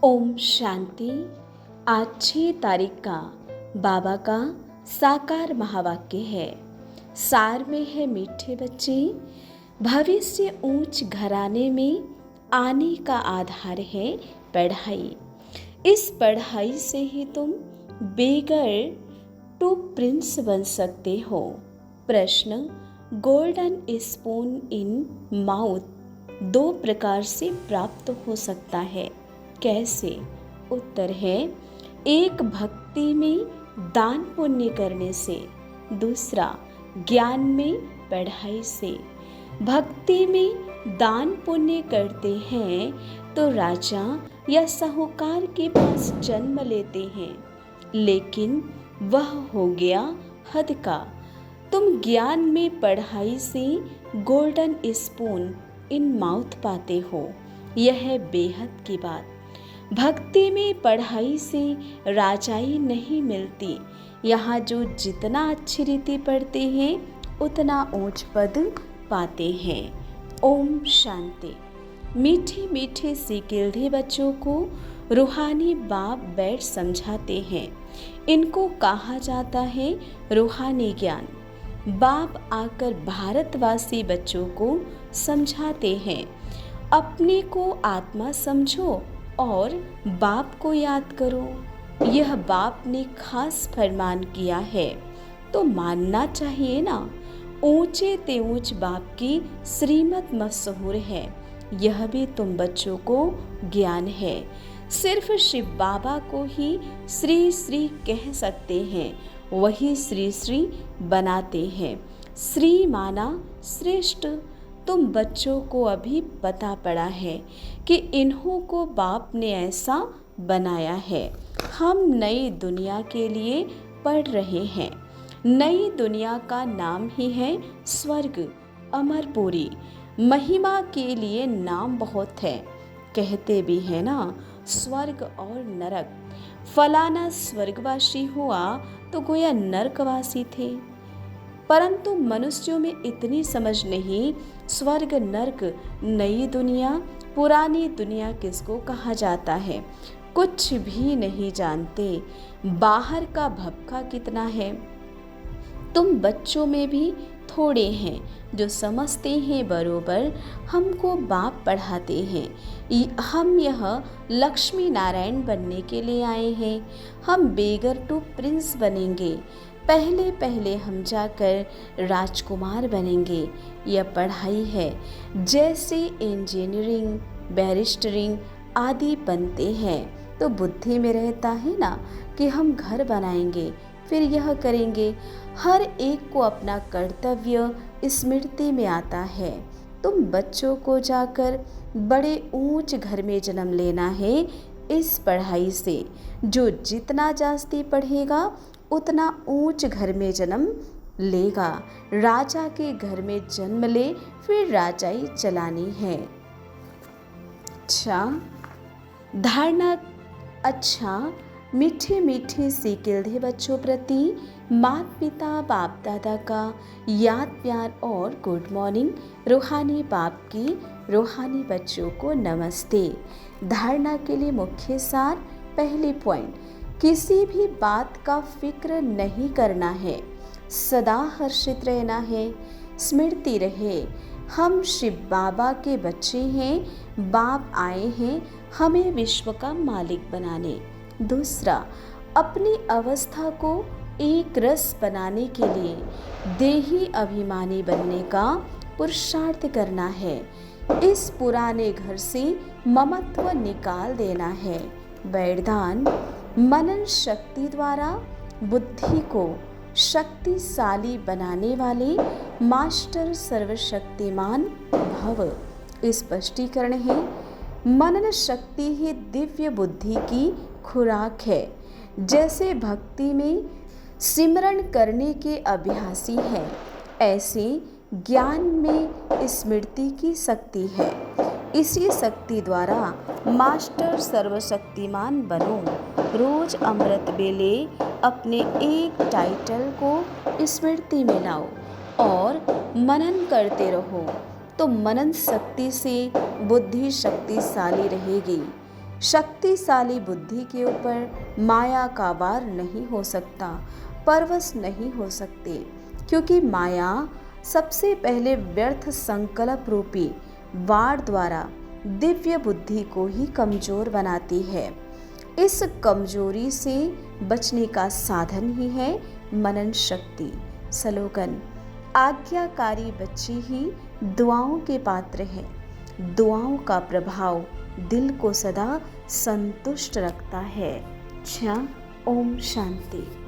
ओम शांति। आज 6 तारीख का बाबा का साकार महावाक्य है। सार में है मीठे बच्चे, भविष्य ऊंच घराने में आने का आधार है पढ़ाई। इस पढ़ाई से ही तुम बेगर टू प्रिंस बन सकते हो। प्रश्न, गोल्डन स्पून इन माउथ 2 प्रकार से प्राप्त हो सकता है, कैसे? उत्तर है, एक भक्ति में दान पुण्य करने से, दूसरा ज्ञान में पढ़ाई से। भक्ति में दान पुण्य करते हैं तो राजा या साहूकार के पास जन्म लेते हैं, लेकिन वह हो गया हद का। तुम ज्ञान में पढ़ाई से गोल्डन स्पून इन माउथ पाते हो, यह है बेहद की बात। भक्ति में पढ़ाई से राजाई नहीं मिलती। यहाँ जो जितना अच्छी रीति पढ़ते हैं उतना ऊंच पद पाते हैं। ओम शांति। मीठे मीठे सीखिलधे बच्चों को रूहानी बाप बैठ समझाते हैं। इनको कहा जाता है रूहानी ज्ञान। बाप आकर भारतवासी बच्चों को समझाते हैं, अपने को आत्मा समझो और बाप को याद करो। यह बाप ने खास फरमान किया है तो मानना चाहिए ना। ऊंचे ते ऊंच बाप की श्रीमत मशहूर है, यह भी तुम बच्चों को ज्ञान है। सिर्फ शिव बाबा को ही श्री श्री कह सकते हैं, वही श्री श्री बनाते हैं। श्री माना श्रेष्ठ। तुम बच्चों को अभी पता पड़ा है कि इन्हों को बाप ने ऐसा बनाया है। हम नई दुनिया के लिए पढ़ रहे हैं। नई दुनिया का नाम ही है स्वर्ग, अमरपुरी। महिमा के लिए नाम बहुत है, कहते भी है ना, स्वर्ग और नरक। फलाना स्वर्गवासी हुआ तो गोया नरकवासी थे, परंतु मनुष्यों में इतनी समझ नहीं। स्वर्ग नरक, नई दुनिया, पुरानी दुनिया किसको कहा जाता है, कुछ भी नहीं जानते। बाहर का भपका कितना है। तुम बच्चों में भी थोड़े हैं जो समझते हैं बरोबर। हमको बाप पढ़ाते हैं। हम यह लक्ष्मी नारायण बनने के लिए आए हैं। हम बेगर टू प्रिंस बनेंगे। पहले पहले हम जाकर राजकुमार बनेंगे। यह पढ़ाई है। जैसे इंजीनियरिंग, बैरिस्टरिंग आदि बनते हैं तो बुद्धि में रहता है ना कि हम घर बनाएंगे, फिर यह करेंगे। हर एक को अपना कर्तव्य स्मृति में आता है। तुम बच्चों को जाकर बड़े ऊंच घर में जन्म लेना है इस पढ़ाई से। जो जितना जास्ती पढ़ेगा उतना ऊंच घर में जन्म लेगा। राजा के घर में जन्म ले, फिर राजाई चलानी है। अच्छा धारणा। अच्छा, मीठे मीठे सीखिलधे बच्चों प्रति माता पिता बाप दादा का याद प्यार और गुड मॉर्निंग। रूहानी बाप की रूहानी बच्चों को नमस्ते। धारणा के लिए मुख्य सार। पहली पॉइंट, किसी भी बात का फिक्र नहीं करना है, सदा हर्षित रहना है। स्मृति रहे, हम शिव बाबा के बच्चे हैं। बाप आए हैं हमें विश्व का मालिक बनाने। दूसरा, अपनी अवस्था को एक रस बनाने के लिए देही अभिमानी बनने का पुरुषार्थ करना है। इस पुराने घर से ममत्व निकाल देना है। वरदान, मनन शक्ति द्वारा बुद्धि को शक्तिशाली बनाने वाले मास्टर सर्वशक्तिमान भव। स्पष्टीकरण है, मनन शक्ति ही दिव्य बुद्धि की खुराक है। जैसे भक्ति में सिमरण करने के अभ्यासी है, ऐसे ज्ञान में स्मृति की शक्ति है। इसी शक्ति द्वारा मास्टर सर्वशक्तिमान बनो। रोज अमृत बेले अपने एक टाइटल को स्मृति में लाओ और मनन करते रहो, तो मनन शक्ति से बुद्धि शक्तिशाली रहेगी। शक्तिशाली बुद्धि के ऊपर माया का वार नहीं हो सकता, परवश नहीं हो सकते, क्योंकि माया सबसे पहले व्यर्थ संकल्प रूपी वार द्वारा दिव्य बुद्धि को ही कमजोर बनाती है। इस कमजोरी से बचने का साधन ही है मनन शक्ति। स्लोगन: आज्ञाकारी बच्चे ही दुआओं के पात्र हैं। दुआओं का प्रभाव दिल को सदा संतुष्ट रखता है। ओम शांति।